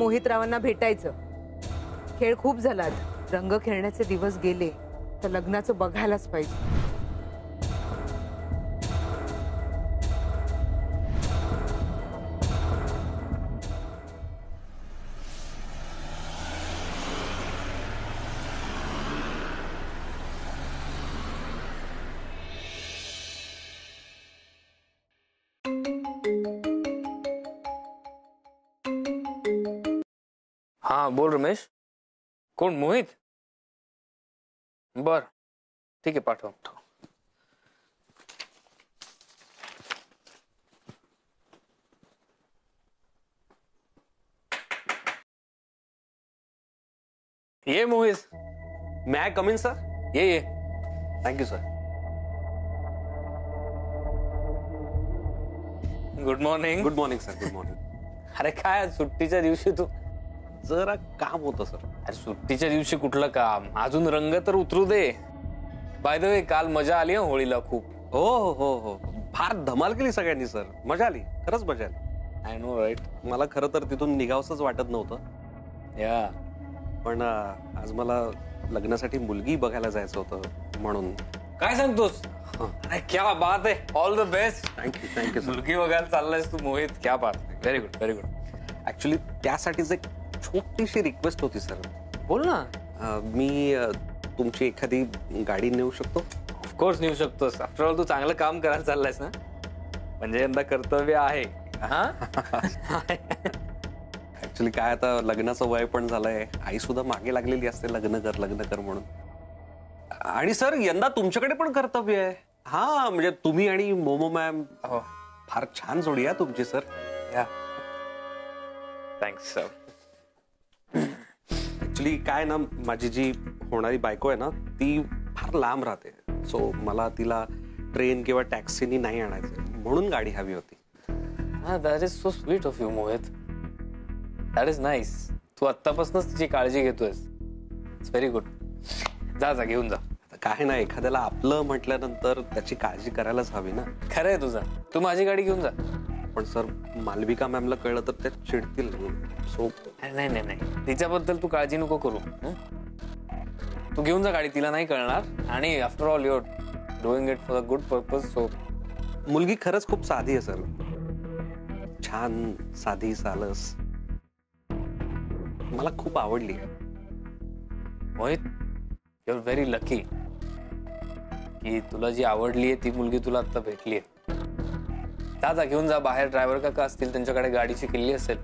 मोहितरावांना भेटायचं. खेळ खूप झाला, रंग खेळण्याचे दिवस गेले तर लग्नाचं बघायलाच पाहिजे. हाँ बोल रमेश. कोण मोहित? बर ठीक आहे पाठव. ये मोहित. मे आई कम इन सर? ये thank you sir. Good morning. Good morning sir. Good morning. अरे काय आज सुट्टीच्या दिवशी तू? जरा काम होतं सर. अरे सुट्टीच्या दिवशी कुठलं काम? अजून रंग तर उतरू दे. बाय द वे काल मजा आली हा होळीला खूप. हो हो हो हो फार धमाल केली सगळ्यांनी सर. मजा आली, खरंच मजा आली. I know right. मला खरं तर तिथून निघावसंच वाटत नव्हतं. या पण आज मला लग्नासाठी मुलगी बघायला जायचं होतं म्हणून. काय सांगतोस? अरे क्या बात आहे. All the best. Thank you thank you sir. मुलगी बघायला चाललायस तू मोहित. क्या बात. Very good very good. Actually त्यासाठीच एक छोटीशी रिक्वेस्ट होती सर. बोल ना. मी तुमची एखादी गाडी नेऊ शकतो? ऑफकोर्स नेऊ शकतोस. आफ्टर ऑल तू चांगलं काम करायला चाललायस ना, म्हणजे यंदा कर्तव्य आहे. ऍक्च्युली काय आता लग्नाचं वय पण झालंय. आई सुद्धा मागे लागलेली असते लग्न कर म्हणून. आणि सर यंदा तुमच्याकडे पण कर्तव्य आहे. हा म्हणजे तुम्ही आणि मोमो मॅम फार छान जोडी आहे तुमची सर. या थँक्स सर. ऍक्च्युली काय ना, माझी जी होणारी बायको आहे ना ती फार लांब राहते. सो मला तिला ट्रेन किंवा टॅक्सीनी नाही आणायचं, म्हणून गाडी हवी होती. That is so sweet of you Mohit. That is nice. तू आत्तापासूनच तिची काळजी घेतोयस. It's very good. जा जा घेऊन जा. काय ना, एखाद्याला आपलं म्हटल्यानंतर त्याची काळजी करायलाच हवी ना. खरं आहे तुझं. तू माझी गाडी घेऊन जा. पण सर मालविका मॅमला कळलं तर त्या चिडतील. सो नाही नाही नाही, तिच्याबद्दल तू काळजी नको करू. तू घेऊन जा गाडी. तिला नाही कळणार. आणि after all your doing it for a good purpose. So मुलगी खरंच खूप साधी आहे सर. छान साधी सालस. मला खूप आवडली. Mohit you are very lucky की तुला जी आवडली आहे ती मुलगी तुला आता भेटली आहे. जा घेऊन जा. बाहेर ड्रायव्हर काका असतील, त्यांच्याकडे गाडीची किल्ली असेल.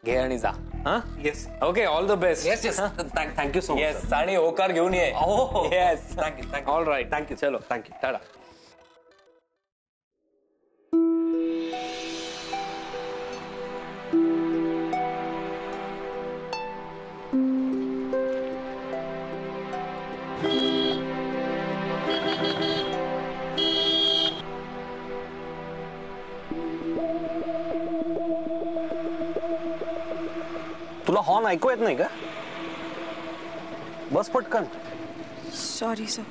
घे आणि जा. हा yes. Okay all the best. Yes yes. Thank you so much. Yes. आणि होकार घेऊन ये. Yes. Thank you. All right. Thank you. चलो थँक्यू. टाटा. तुला हॉर्न ऐकू येत नाही का? बस पटकन. Sorry sir.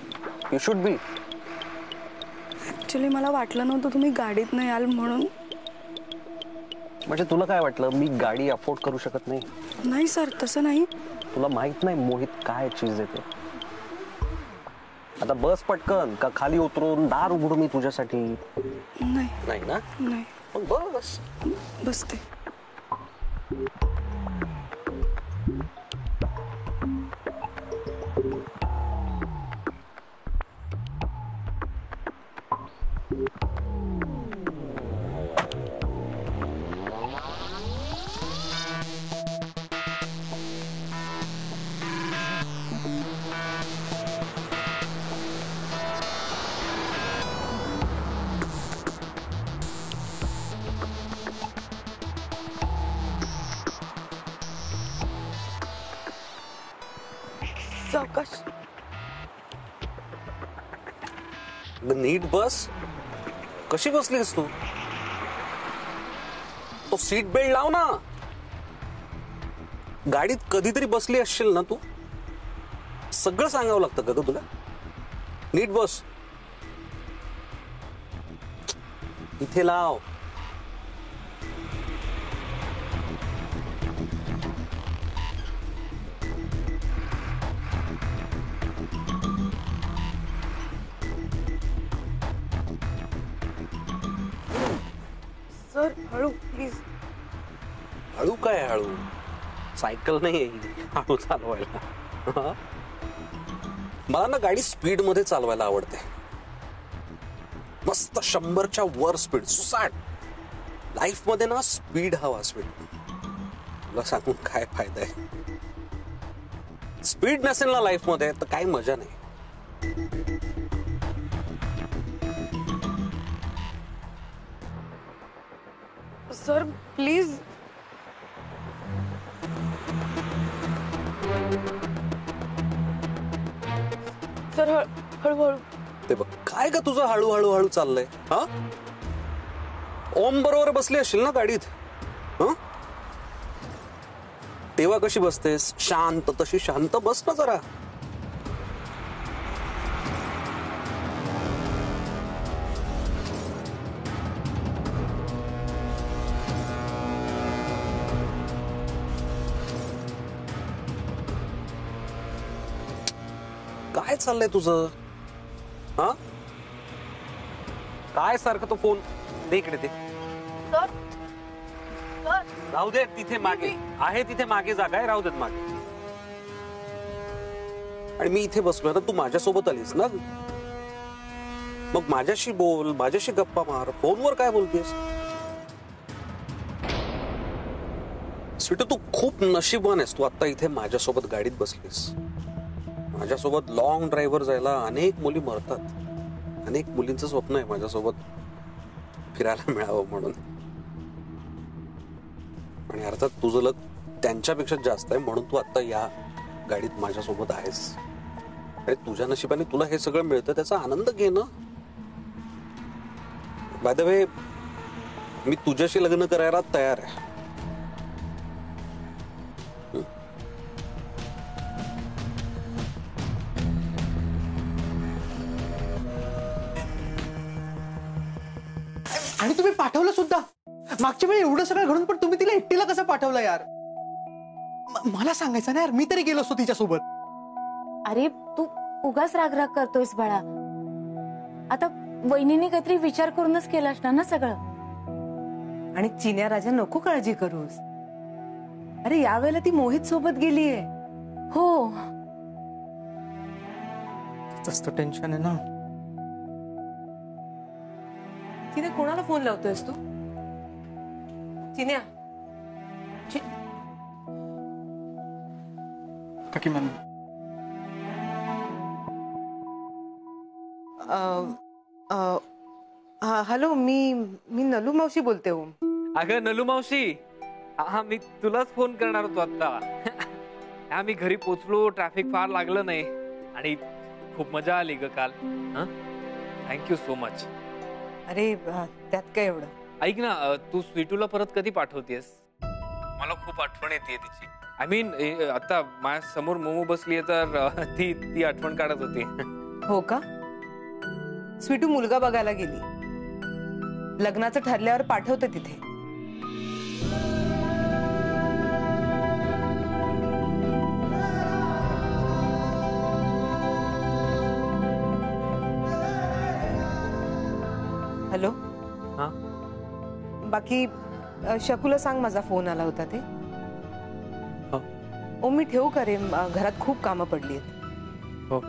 You should be. Actually मला वाटलं नव्हतं तुम्ही गाडीत नाही याल म्हणून. म्हणजे तुला काय वाटलं मी गाडी अफोर्ड करू शकत नाही? नाही सर, तसं नाही. तुला माहित नाही मोहित काय चीज येते. आता बस पटकन, का खाली उतरून दार उघडू मी तुझ्यासाठी? नाही. नाही ना? नाही. पण बस. बसते. सावकाश. नीट बस. कशी बसलीस तू? तो सीट बेल्ट लाव ना. गाडीत कधीतरी बसली असशील ना तू. सगळं सांगावं लागतं का ग तुला? नीट बस. इथे लाव. सर हळू प्लीज. हळू काय हळू? सायकल नाही हळू चालवायला. हा? मला ना गाडी स्पीड मध्ये चालवायला आवडते. मस्त 100च्या वर स्पीड सुसाट. लाईफ मध्ये ना स्पीड हवा. स्पीड तुला सांगून काय फायदा आहे? स्पीड नसेल ना लाईफ मध्ये तर काही मजा नाही. Sir please. सर हळूहळू. ते बघ काय का तुझं हळूहळू हळू चाललंय. हा ओम बरोबर बसली असशील ना गाडीत. हं? तेव्हा कशी बसतेस शांत, तशी शांत बस ना जरा. काय चाललंय तुझं? हा काय सारखं तो फोन दे इकडे. ते सर सर राहू दे तिथे मागे आहे. तिथे मागे जागा आहे. राहू देत मागे. आणि मी इथे बसलोय ना. तू माझ्यासोबत आलीस ना. मग माझ्याशी बोल, माझ्याशी गप्पा मार. फोनवर काय बोलतेस? स्वीटू तू खूप नशीबवान आहेस. तू आता इथे माझ्यासोबत गाडीत बसलीस. माझ्यासोबत लॉंग ड्राईव्हर जायला अनेक मुली मरतात. अनेक मुलींचं स्वप्न आहे माझ्यासोबत फिरायला मिळावं म्हणून. आणि अर्थात तुझं लग त्यांच्यापेक्षा जास्त आहे म्हणून तू आता या गाडीत माझ्यासोबत आहेस. आणि तुझ्या नशिबाने तुला हे सगळं मिळतं त्याचा आनंद घे ना. बाय द वे मी तुझ्याशी लग्न करायला तयार आहे. आणि तुम्ही पाठवलं सुद्धा. मागच्या वेळी एवढं सगळं घडून पण तुम्ही तिला एकटीला कसं पाठवलं यार? मला सांगायचं ना यार. मी तरी गेलो असतो तिच्यासोबत. अरे तू उगाच रागराग करतोयस बाळा. आता वहिनीने काहीतरी विचार करूनच केला असणार ना सगळं. आणि चिन्या राजा नको काळजी करूस. अरे यावेळेला ती मोहित सोबत गेलीये. हो तसं टेन्शन आहे ना. चिन्या कोणाला फोन लावतोयस तू? चिन्या काकी मॅम. हॅलो मी नलू मावशी बोलते. हो अगं नलू मावशी, हा मी तुलाच फोन करणार होतो आता. मी घरी पोचलो. ट्रॅफिक फार लागलं नाही आणि खूप मजा आली ग काल. Thank you so much. अरे त्यात काय एवढं. ऐक ना, तू स्वीटूला परत कधी पाठवतेस? मला खूप आठवण येते तिची. आय मीन आता माझ्या समोर मोमो बसलीये तर ती आठवण काढत होती. हो का? स्वीटू मुलगा बघायला गेली. लग्नाचं ठरल्यावर पाठवते तिथे. हॅलो. हा बाकी शकूला सांग माझा फोन आला होता ते. हो. ओ मी ठेवू का रे? घरात खूप कामं पडली आहेत. हो.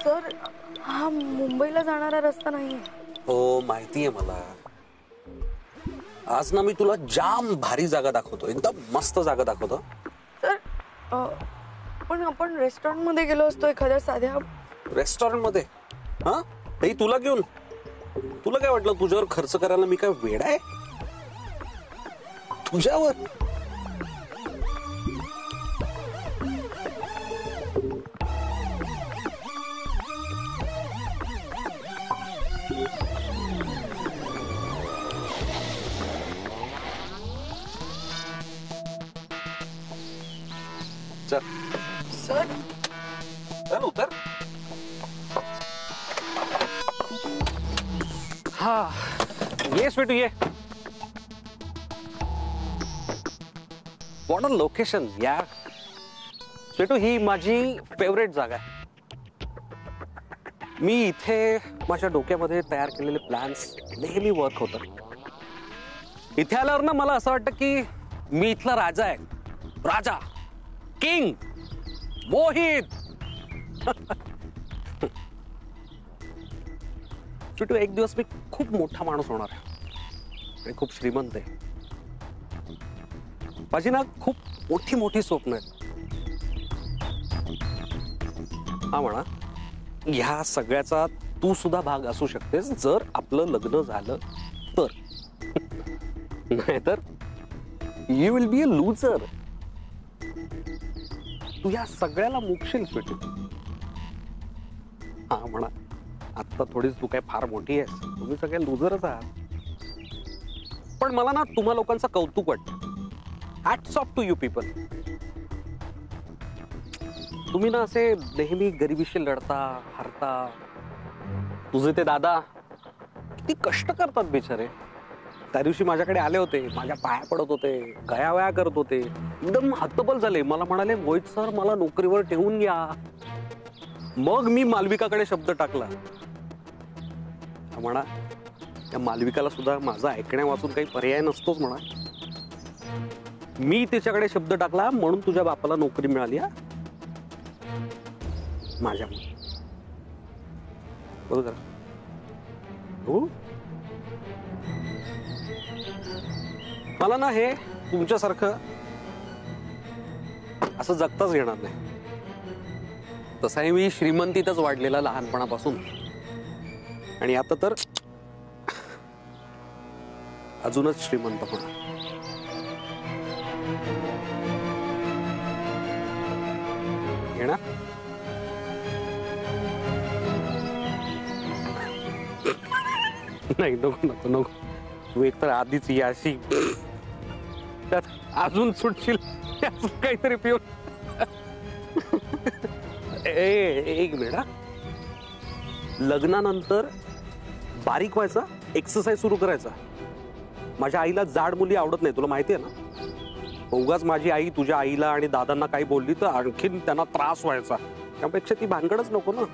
सर हा मुंबईला जाणारा रस्ता नाही. हो माहितीये मला. आज ना मी तुला जाम भारी जागा दाखवतो. एकदम मस्त जागा दाखवतो. सर पण आपण रेस्टॉरंट मध्ये गेलो असतो एखाद्या साध्या. रेस्टॉरंट मध्ये? हा ते तुला घेऊन? तुला काय वाटलं तुझ्यावर खर्च करायला मी काय वेडा आहे? तुझ्यावर? चल सर चल उतर. हा ये स्वीटू ये. व्हॉट अ लोकेशन यार. स्वीटू ही माझी फेवरेट जागा आहे. मी इथे माझ्या डोक्यामध्ये तयार केलेले प्लॅन्स नेहमी वर्क होतात. इथे आल्यावर ना मला असं वाटतं की मी इथला राजा आहे. राजा, किंग, मोहित. छोटू एक दिवस मी खूप मोठा माणूस होणार आहे आणि खूप श्रीमंत आहे. माझी ना खूप मोठी मोठी स्वप्न आहेत. हा म्हणा ह्या सगळ्याचा तू सुद्धा भाग असू शकतेस जर आपलं लग्न झालं तर. नाहीतर you will be a loser. तू या सगळ्याला मुकशील स्वीटू. हा म्हणा आता थोडीच तू काय फार मोठी आहेस. तुम्ही सगळे लुजरच आहात. पण मला ना तुम्हा लोकांचं कौतुक वाटतं. Hats off to you people. तुम्ही ना असे नेहमी गरिबीशी लढता हरता. तुझे ते दादा किती कष्ट करतात बिचारे. त्या दिवशी माझ्याकडे आले होते, माझ्या पाया पडत होते, गयावया करत होते, एकदम हतबल झाले. मला म्हणाले मोहित सर मला नोकरीवर ठेवून घ्या. मग मी मालविकाकडे शब्द टाकला. म्हणा त्या मालविकाला सुद्धा माझा ऐकण्या वाचून काही पर्याय नसतोच म्हणा. मी तिच्याकडे शब्द टाकला म्हणून तुझ्या बापाला नोकरी मिळाली. हा माझ्यामुळे बरोबर. हो मला ना हे तुमच्यासारखं असं जगताच येणार नाही. तसाही मी श्रीमंतीतच वाढलेला लहानपणापासून आणि आता तर अजूनच श्रीमंत होणार. येणार नाही. नको नको नको. तू एकतर आधीच याशी त्यात अजून सुटशील काहीतरी पिऊन. एक मिनिट. लग्नानंतर बारीक व्हायचा, एक्सरसाइज सुरू करायचा. माझ्या आईला जाड मुली आवडत नाही, तुला माहिती आहे ना. उगाच माझी आई तुझ्या आईला आणि दादांना काही बोलली तर आणखीन त्यांना त्रास व्हायचा. त्यापेक्षा ती भानगडच नको ना.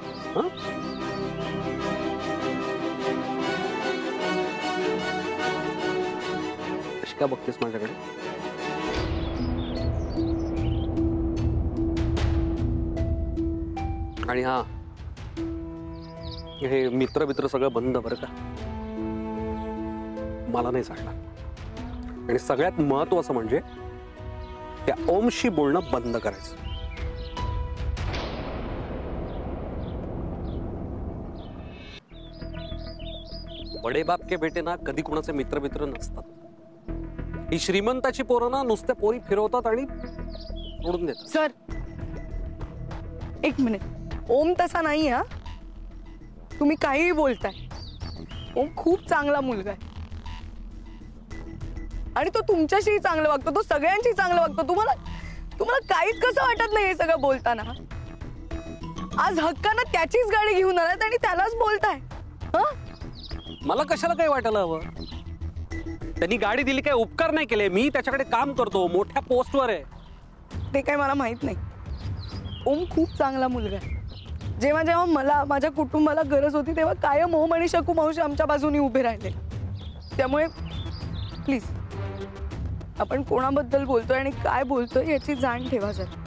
कशी का बघतेस माझ्याकडे. आणि हा हे मित्र मित्र सगळं बंद बरं का. मला नाही सांगणार. आणि सगळ्यात महत्वाचं म्हणजे त्या ओमशी बोलणं बंद करायचं. बडे बाप के बेटे ना कधी कुणाचे मित्र मित्र नसतात. ही श्रीमंताची पोरं ना नुसत्या पोरी फिरवतात आणि सोडून देतात. सर एक मिनिट. ओम तसा नाही. हा तुम्ही काहीही बोलताय. ओम खूप चांगला मुलगा आहे आणि तो तुमच्याशी चांगलं वागतो, तो सगळ्यांशी चांगलं वागतो. तुम्हाला काहीच कसं वाटत नाही हे सगळं बोलताना. आज हक्कानं त्याचीच गाडी घेऊन आलात आणि त्यालाच बोलताय. मला कशाला काही वाटायला हवं. त्यांनी गाडी दिली काय उपकार नाही केले. मी त्याच्याकडे काम करतो, मोठ्या पोस्टवर आहे. ते काय मला माहित नाही. ओम खूप चांगला मुलगा आहे. जेव्हा जेव्हा मला माझ्या कुटुंबाला गरज होती तेव्हा कायम ओम आणि शकू मावशी आमच्या बाजूने उभे राहिले. त्यामुळे प्लीज आपण कोणाबद्दल बोलतोय आणि काय बोलतोय याची जाण ठेवा जरा.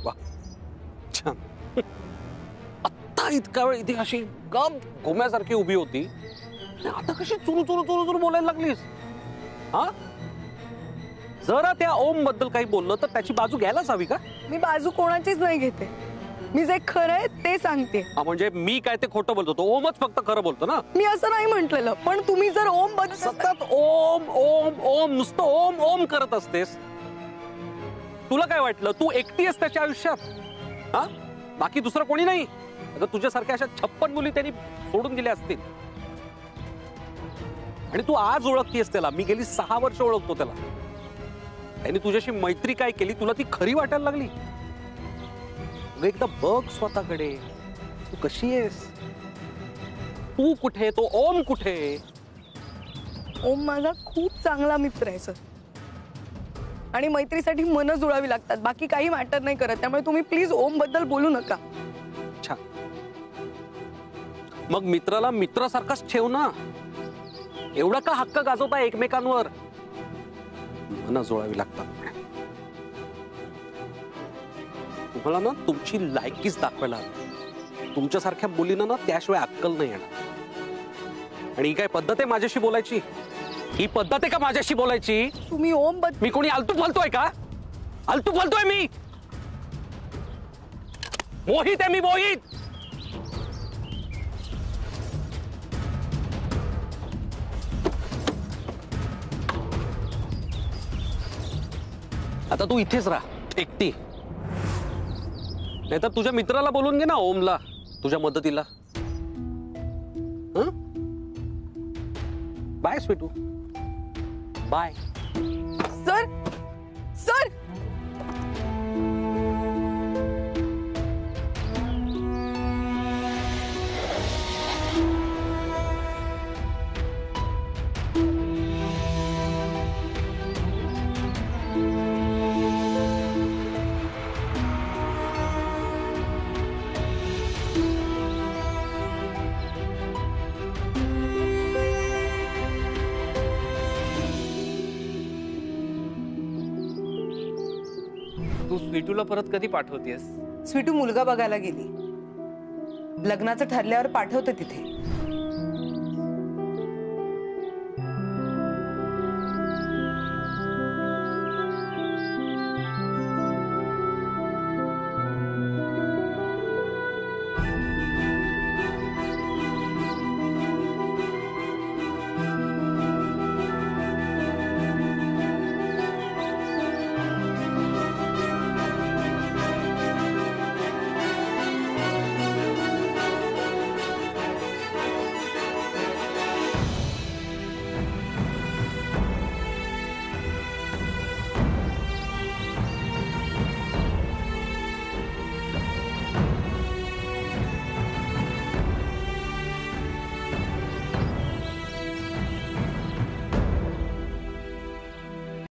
वा छान. आत्ता इतका वेळ इथे अशी गप घुम्यासारखी उभी होती, आता कशी चुरू चुरू चुरू चुरू बोलायला लागलीस. हा जरा त्या ओम बद्दल काही बोललं तर त्याची बाजू घ्यायलाच हवी का. मी बाजू कोणाचीच नाही घेते. मी जे खरं आहे ते सांगते. हा, म्हणजे मी काय ते खोटं बोलतो, तो ओमच फक्त खरं बोलतो ना. मी असं नाही म्हटलेलं, पण तुम्ही जर ओम बद्दल सतत ओम ओम ओम नुसतं ओम ओम करत असतेस. तुला काय वाटलं तू एकटी आहेस त्याच्या आयुष्यात? हा, बाकी दुसरं कोणी नाही? अगं तुझ्यासारख्या अशा 56 मुली त्यांनी सोडून दिल्या असतील. आणि तू आज ओळखतीयस त्याला, मी गेली 6 वर्ष ओळखतो त्याला. त्यांनी तुझ्याशी मैत्री काय केली तुला ती खरी वाटायला लागली. अगं एकदा बघ स्वतःकडे, तू कशी आहेस? तू कुठे, तो ओम कुठे? ओम माझा खूप चांगला मित्र आहे सर, आणि मैत्रीसाठी मन जुळावी लागतात, बाकी काही मॅटर नाही करत. त्यामुळे तुम्ही प्लीज ओम बद्दल बोलू नका. अच्छा, मग मित्राला मित्रासारखाच ठेव ना. एवढा का हक्क गाजवता एकमेकांवर? मन जुळावी लागतात. तुम्हाला ना तुमची लायकीच दाखवायला हवी. तुमच्यासारख्या मुलींना ना त्याशिवाय अक्कल नाही येणार. आणि ही काय पद्धत आहे माझ्याशी बोलायची? ही पद्धत आहे का माझ्याशी बोलायची? तुम्ही ओम बद्दल मी कोणी आलतू फालतोय का? आलतू फालतोय मी? मोहित आहे मी, मोहित. आता तू इथेच राहा एकटी, नाहीतर तुझ्या मित्राला बोलून घे ना, ओमला, तुझ्या मदतीला. Bye Sweetu, bye. Sir sir तू स्वीटूला परत कधी पाठवतेस? स्वीटू मुलगा बघायला गेली. लग्नाचं ठरल्यावर पाठवते तिथे.